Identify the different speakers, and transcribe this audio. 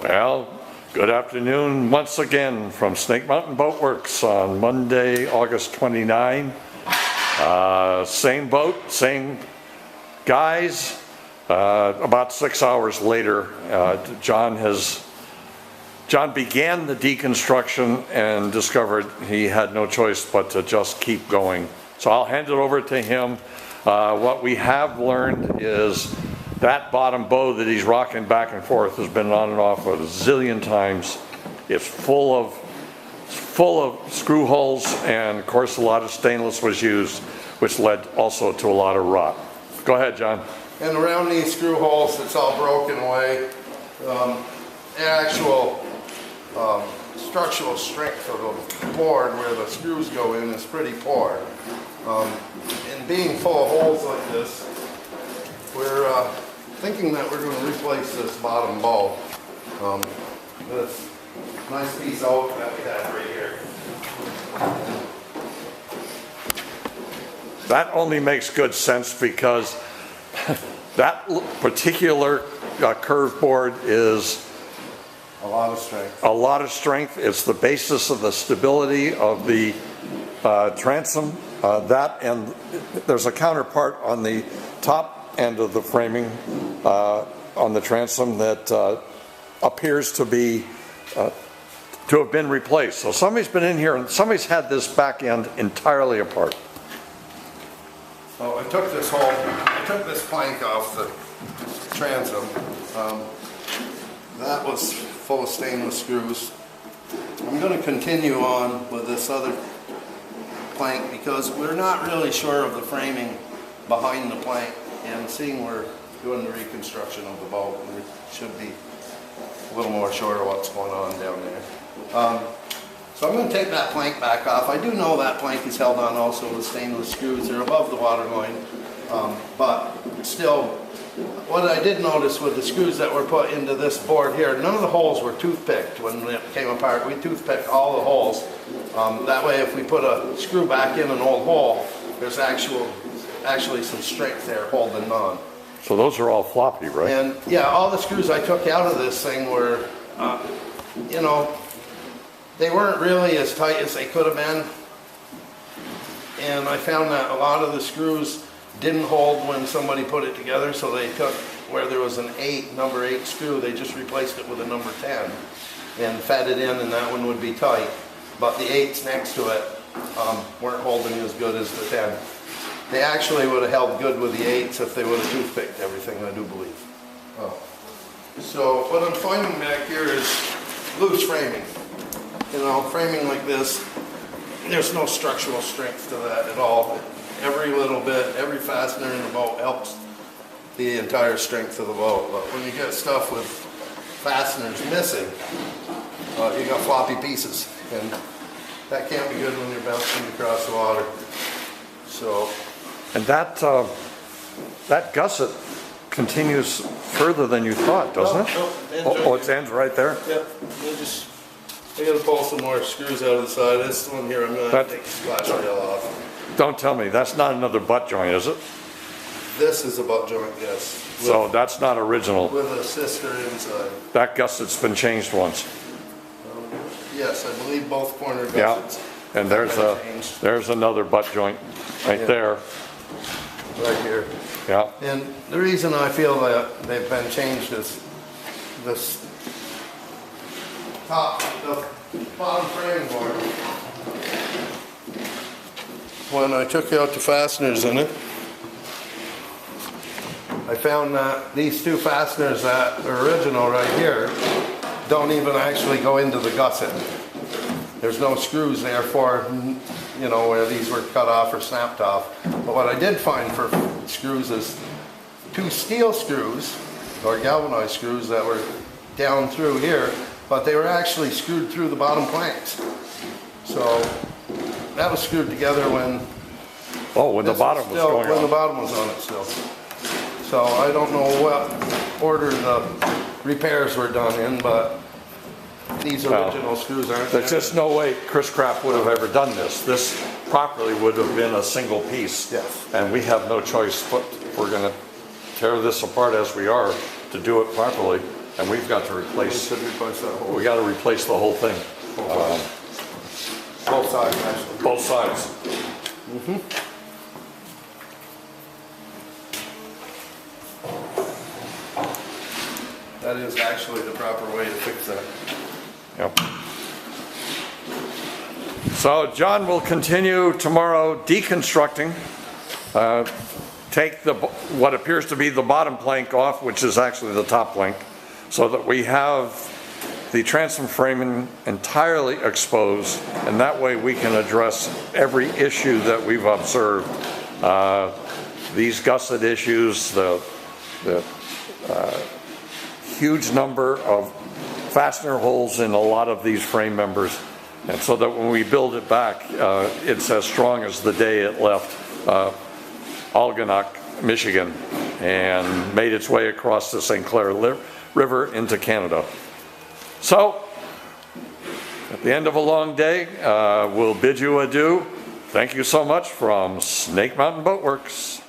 Speaker 1: Well, good afternoon once again from Snake Mountain Boat Works on Monday, August 29. Same boat, same guys. About 6 hours later, John began the deconstruction and discovered he had no choice but to just keep going. So I'll hand it over to him. What we have learned is that bottom bow that he's rocking back and forth has been on and off a zillion times. It's full of screw holes, and of course a lot of stainless was used, which led also to a lot of rot. Go ahead, John.
Speaker 2: And around these screw holes, it's all broken away. The actual structural strength of the board where the screws go in is pretty poor. And being full of holes like this, we're thinking that we're going to replace this bottom bow. This nice piece of oak that we have right here.
Speaker 1: That only makes good sense because that particular curve board is
Speaker 2: a lot of strength.
Speaker 1: A lot of strength. It's the basis of the stability of the transom. That, and there's a counterpart on the top end of the framing on the transom that appears to be to have been replaced. So somebody's been in here and somebody's had this back end entirely apart.
Speaker 2: So I took this plank off the transom. That was full of stainless screws. I'm going to continue on with this other plank because we're not really sure of the framing behind the plank, and seeing we're doing the reconstruction of the boat, we should be a little more sure of what's going on down there. So I'm going to take that plank back off. I do know that plank is held on also with stainless screws. They're above the waterline, but still, what I did notice with the screws that were put into this board here, none of the holes were toothpicked when it came apart. We toothpicked all the holes. That way, if we put a screw back in an old hole, there's actually some strength there holding on.
Speaker 1: So those are all floppy, right?
Speaker 2: And yeah, all the screws I took out of this thing were, you know, they weren't really as tight as they could have been. And I found that a lot of the screws didn't hold when somebody put it together, so they took where there was an number 8 screw, they just replaced it with a number 10 and fed it in, and that one would be tight. But the 8s next to it weren't holding as good as the 10. They actually would have held good with the 8s if they would have toothpicked everything, I do believe. So what I'm finding back here is loose framing. You know, framing like this, there's no structural strength to that at all. Every little bit, every fastener in the boat helps the entire strength of the boat. But when you get stuff with fasteners missing, you got floppy pieces, and that can't be good when you're bouncing across the water. So.
Speaker 1: And that gusset continues further than you thought, doesn't it?
Speaker 2: No,
Speaker 1: it ends right there?
Speaker 2: Yep. I got to pull some more screws out of the side. This one here, I'm going to take the splash rail off.
Speaker 1: Don't tell me, that's not another butt joint, is it?
Speaker 2: This is a butt joint, yes.
Speaker 1: So that's not original.
Speaker 2: With a sister inside.
Speaker 1: That gusset's been changed once.
Speaker 2: Yes, I believe both corner gussets.
Speaker 1: Yeah, and there's another butt joint right there.
Speaker 2: Right here.
Speaker 1: Yeah.
Speaker 2: And the reason I feel that they've been changed is this the bottom frame board. When I took out the fasteners in it, I found that these 2 fasteners that are original right here don't even actually go into the gusset. There's no screws there for, you know, where these were cut off or snapped off. But what I did find for screws is 2 steel screws, or galvanized screws, that were down through here, but they were actually screwed through the bottom planks. So that was screwed together when
Speaker 1: the bottom was going on.
Speaker 2: When the bottom was on it still. So I don't know what order the repairs were done in, but these original screws aren't there.
Speaker 1: There's just no way Chris Kraft would have ever done this. This properly would have been a single piece.
Speaker 2: Yes.
Speaker 1: And we have no choice but we're going to tear this apart as we are to do it properly. and we've got to
Speaker 2: We
Speaker 1: replace,
Speaker 2: should replace that whole,
Speaker 1: we got to replace the whole thing,
Speaker 2: both sides actually.
Speaker 1: both sides.
Speaker 2: That is actually the proper way to fix that.
Speaker 1: Yep. So John will continue tomorrow deconstructing, take what appears to be the bottom plank off, which is actually the top plank, so that we have the transom framing entirely exposed, and that way we can address every issue that we've observed. These gusset issues, the huge number of fastener holes in a lot of these frame members, and so that when we build it back, it's as strong as the day it left Algonac, Michigan, and made its way across the St. Clair River into Canada. So, at the end of a long day, we'll bid you adieu. Thank you so much from Snake Mountain Boat Works.